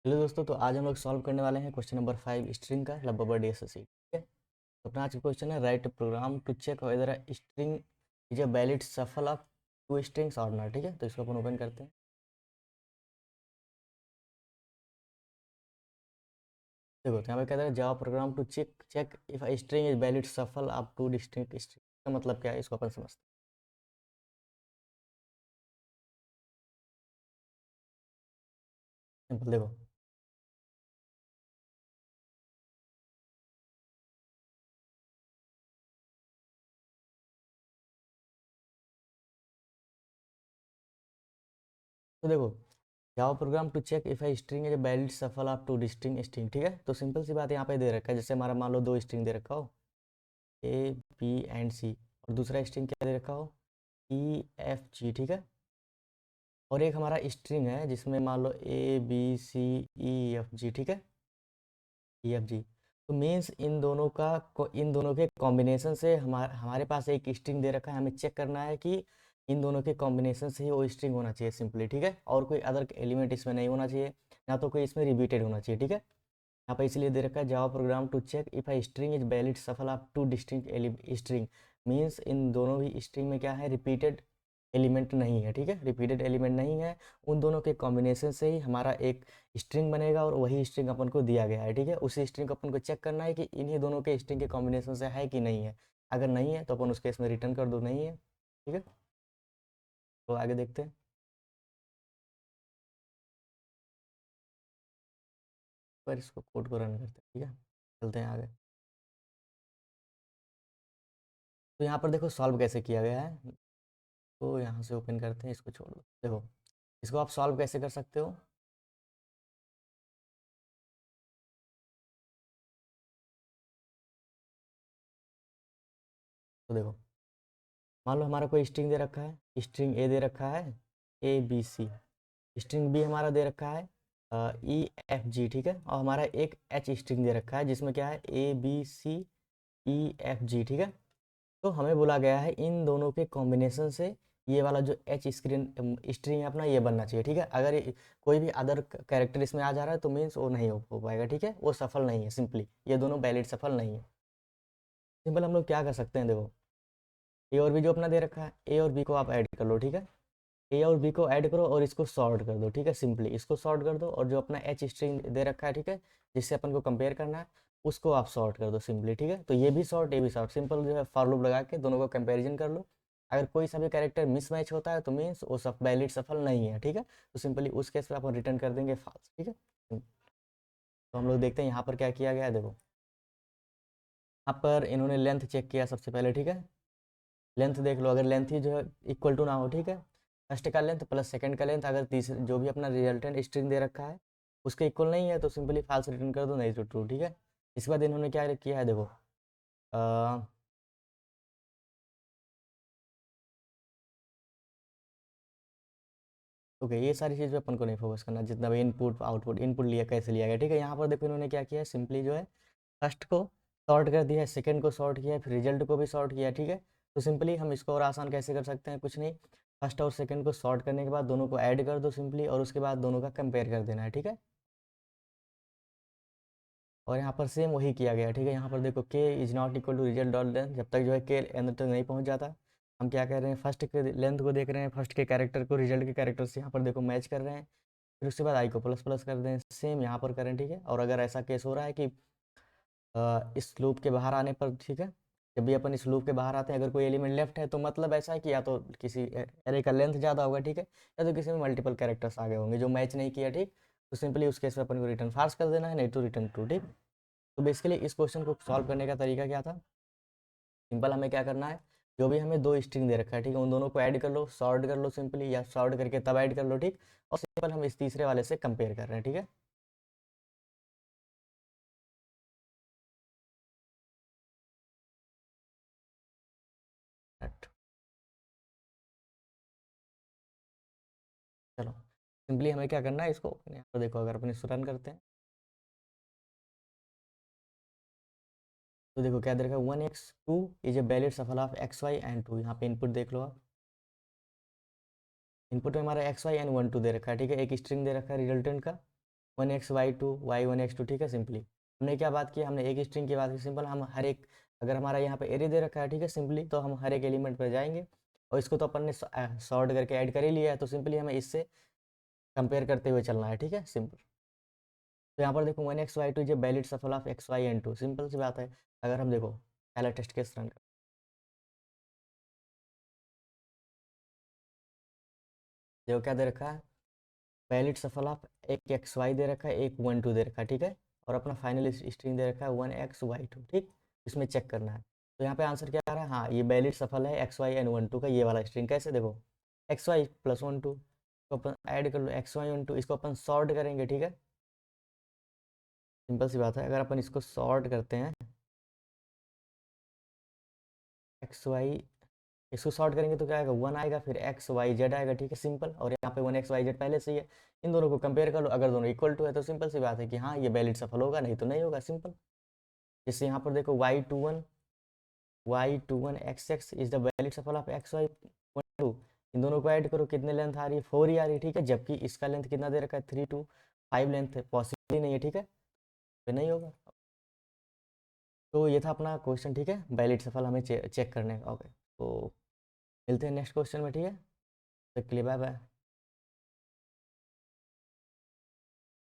Hello दोस्तों, तो आज हम लोग सॉल्व करने वाले हैं क्वेश्चन नंबर 5 स्ट्रिंग का लब्बा DSC। ठीक है, तो अपना आज का क्वेश्चन है write program to check whether string is a valid shuffle of two strings और नॉट। ठीक है, तो इसको अपन ओपन करते हैं। देखो, तो यहाँ पे कहता है Java program to check check if a string is valid shuffle of two distinct string. का मतलब क्या है, इसको अपन समझते हैं। सिंपल देखो, तो देखो Java program to check if a string is valid shuffle of two distinct string. ठीक है, तो सिंपल सी बात यहाँ पे दे रखा है, जैसे हमारा मान लो दो स्ट्रिंग दे रखा हो A B एंड C, और दूसरा स्ट्रिंग क्या दे रखा हो E F G। ठीक है, और एक हमारा स्ट्रिंग है जिसमें मान लो A B C E F G। ठीक है, E F G। तो मीन्स इन दोनों के कॉम्बिनेशन से हमारे पास एक स्ट्रिंग दे रखा है। हमें चेक करना है कि इन दोनों के कॉम्बिनेशन से ही वो स्ट्रिंग होना चाहिए सिंपली। ठीक है, और कोई अदर एलिमेंट इसमें नहीं होना चाहिए, ना तो कोई इसमें रिपीटेड होना चाहिए। ठीक है, यहाँ पर इसलिए दे रखा है Java program to check if a string is valid shuffle of two distinct string. Means इन दोनों भी स्ट्रिंग में क्या है, रिपीटेड एलिमेंट नहीं है। ठीक है, रिपीटेड एलिमेंट नहीं है, उन दोनों के कॉम्बिनेशन से ही हमारा एक स्ट्रिंग बनेगा, और वही स्ट्रिंग अपन को दिया गया है। ठीक है, उसी स्ट्रिंग को अपन को चेक करना है कि इन्हीं दोनों के स्ट्रिंग के कॉम्बिनेशन से है कि नहीं है। अगर नहीं है तो अपन उस केस में रिटर्न कर दो नहीं है। ठीक है, तो आगे देखते हैं। पर इसको कोड को रन करते हैं। ठीक है, चलते हैं आगे। तो यहाँ पर देखो सॉल्व कैसे किया गया है, तो यहाँ से ओपन करते हैं, इसको छोड़ दो। देखो, इसको आप सॉल्व कैसे कर सकते हो। तो देखो, मान लो हमारा कोई स्ट्रिंग दे रखा है, स्ट्रिंग ए दे रखा है ABC, स्ट्रिंग बी हमारा दे रखा है EFG। ठीक है, और हमारा एक H स्ट्रिंग दे रखा है जिसमें क्या है ABCEFG। ठीक है, तो हमें बोला गया है इन दोनों के कॉम्बिनेशन से ये वाला जो H स्क्रीन स्ट्रिंग है अपना, ये बनना चाहिए। ठीक है, अगर कोई भी अदर कैरेक्टर इसमें आ जा रहा है तो मीन्स वो नहीं हो पाएगा। ठीक है, वो सफल नहीं है, सिंपली ये दोनों वैलिड सफल नहीं है। सिंपल हम लोग क्या कर सकते हैं, देखो ए और बी जो अपना दे रखा है, ए और बी को आप ऐड कर लो। ठीक है, ए और बी को ऐड करो और इसको सॉर्ट कर दो। ठीक है, सिंपली इसको सॉर्ट कर दो, और जो अपना H स्ट्रिंग दे रखा है, ठीक है, जिससे अपन को कंपेयर करना है, उसको आप सॉर्ट कर दो सिंपली। ठीक है, तो ये भी सॉर्ट ये भी सॉर्ट, सिंपल जो है फॉर लूप लगा के दोनों को कंपेरिजन कर लो। अगर कोई सा भी कैरेक्टर मिसमैच होता है तो मीन्स वो सब वैलिड सफल नहीं है। ठीक है, तो सिंपली उस केस पे अपन रिटर्न कर देंगे फॉल्स। ठीक है, तो हम लोग देखते हैं यहाँ पर क्या किया गया है। देखो, यहाँ पर इन्होंने लेंथ चेक किया सबसे पहले। ठीक है, लेंथ देख लो, अगर लेंथ ही जो है इक्वल टू ना हो। ठीक है, फर्स्ट का लेंथ प्लस सेकंड का लेंथ अगर तीसरे जो भी अपना रिजल्टेंट स्ट्रिंग दे रखा है उसके इक्वल नहीं है तो सिंपली फॉल्स रिटर्न कर दो, नहीं तो ट्रू। ठीक है, इसके बाद इन्होंने क्या किया है, देखो ओके, ये सारी चीज़ पे अपन को नहीं फोकस करना, जितना भी इनपुट आउटपुट इनपुट लिया कैसे लिया गया। ठीक है, यहाँ पर देखो इन्होंने क्या किया है, सिंपली जो है फर्स्ट को सॉर्ट कर दिया है, सेकंड को सॉर्ट किया है, फिर रिजल्ट को भी सॉर्ट किया है। ठीक है, तो सिंपली हम इसको और आसान कैसे कर सकते हैं, कुछ नहीं, फर्स्ट और सेकंड को सॉर्ट करने के बाद दोनों को ऐड कर दो सिंपली, और उसके बाद दोनों का कंपेयर कर देना है। ठीक है, और यहाँ पर सेम वही किया गया है। ठीक है, यहाँ पर देखो k is not equal to result dot length, जब तक जो है के एंड तक नहीं पहुँच जाता, हम क्या कर रहे हैं, फर्स्ट के लेंथ को देख रहे हैं, फर्स्ट के कैरेक्टर को रिजल्ट के कैरेक्टर से यहाँ पर देखो मैच कर रहे हैं, फिर उसके बाद आई को प्लस प्लस कर दें, सेम यहाँ पर करें। ठीक है, और अगर ऐसा केस हो रहा है कि इस लूप के बाहर आने पर, ठीक है, जब भी अपन इस लूप के बाहर आते हैं अगर कोई एलिमेंट लेफ्ट है तो मतलब ऐसा है कि या तो किसी एरे का लेंथ ज़्यादा होगा। ठीक है, या तो किसी में मल्टीपल कैरेक्टर्स आ गए होंगे जो मैच नहीं किया। ठीक, तो सिंपली उस केस में अपन को रिटर्न फाल्स कर देना है, नहीं तो रिटर्न ट्रू। ठीक, तो बेसिकली इस क्वेश्चन को सॉल्व करने का तरीका क्या था, सिंपल हमें क्या करना है, जो भी हमें दो स्ट्रिंग दे रखा है, ठीक है, उन दोनों को ऐड कर लो, सॉर्ट कर लो सिंपली, या सॉर्ट करके तब ऐड कर लो। ठीक, और सिंपल हम इस तीसरे वाले से कंपेयर कर रहे हैं। ठीक है, Right. चलो, सिंपली हमें क्या करना है, इसको यहाँ पर देखो, अगर अपन इसको रन करते हैं तो देखो क्या दे रखा है, 1x2 is a valid shuffle of x y and 2। यहाँ पे इनपुट देख लो आप, इनपुट में हमारा x y and 1 2 दे रखा है। ठीक है, एक स्ट्रिंग दे रखा है रिजल्टेंट का, 1x y2 y1x2, ठीक है। सिंपली हमने क्या बात की, हमने एक स्ट्रिंग की बात की। सिंपल हम हर एक, अगर हमारा यहाँ पे एरे दे रखा है, ठीक है, सिंपली तो हम हर एक एलिमेंट पर जाएंगे और इसको तो अपन ने सॉर्ट करके ऐड कर ही लिया है, तो सिंपली हमें इससे कंपेयर करते हुए चलना है, ठीक है, सिंपल। तो यहाँ पर देखो 1x y2 is valid shuffle of x y and 2, simple सी बात है। अगर हम देखो पहला टेस्ट केस रन कर, देखो क्या दे रखा है, वैलिड सफल ऑफ एक xy दे रखा है, एक 1 2 दे रखा है, ठीक है, और अपना फाइनल स्ट्रिंग दे रखा है 1x y2, ठीक। इसमें चेक करना है, तो यहाँ पे आंसर क्या आ रहा है, हाँ ये वैलिड सफल है xy and 1 2 का ये वाला स्ट्रिंग। कैसे देखो, xy+1 2 को अपन ऐड कर लो, xy and 2 इसको अपन सॉर्ट करेंगे, ठीक है, सिंपल सी बात है। अगर अपन इसको सॉर्ट करते हैं xy, इसको सॉर्ट करेंगे तो क्या आएगा, 1 आएगा, फिर xyz आएगा, ठीक है, सिंपल। और यहाँ पे 1xyz पहले से ही है, इन दोनों को कंपेयर कर लो, अगर दोनों इक्वल टू है तो सिंपल सी बात है कि हाँ ये वैलिड सफल होगा, नहीं तो नहीं होगा, सिंपल। जैसे यहाँ पर देखो y21 is the valid shuffle of xy1 2, इन दोनों को ऐड करो, कितने लेंथ आ रही है, 4 ही आ रही है, ठीक है, जबकि इसका लेंथ कितना दे रखा है, 3 2 5 लेंथ है, पॉसिबल ही नहीं है, ठीक है, तो नहीं होगा। तो ये था अपना क्वेश्चन, ठीक है, वैलिड सफल हमें चेक करने का। ओके, तो मिलते हैं नेक्स्ट क्वेश्चन में, ठीक है, तो के लिए बाय बाय।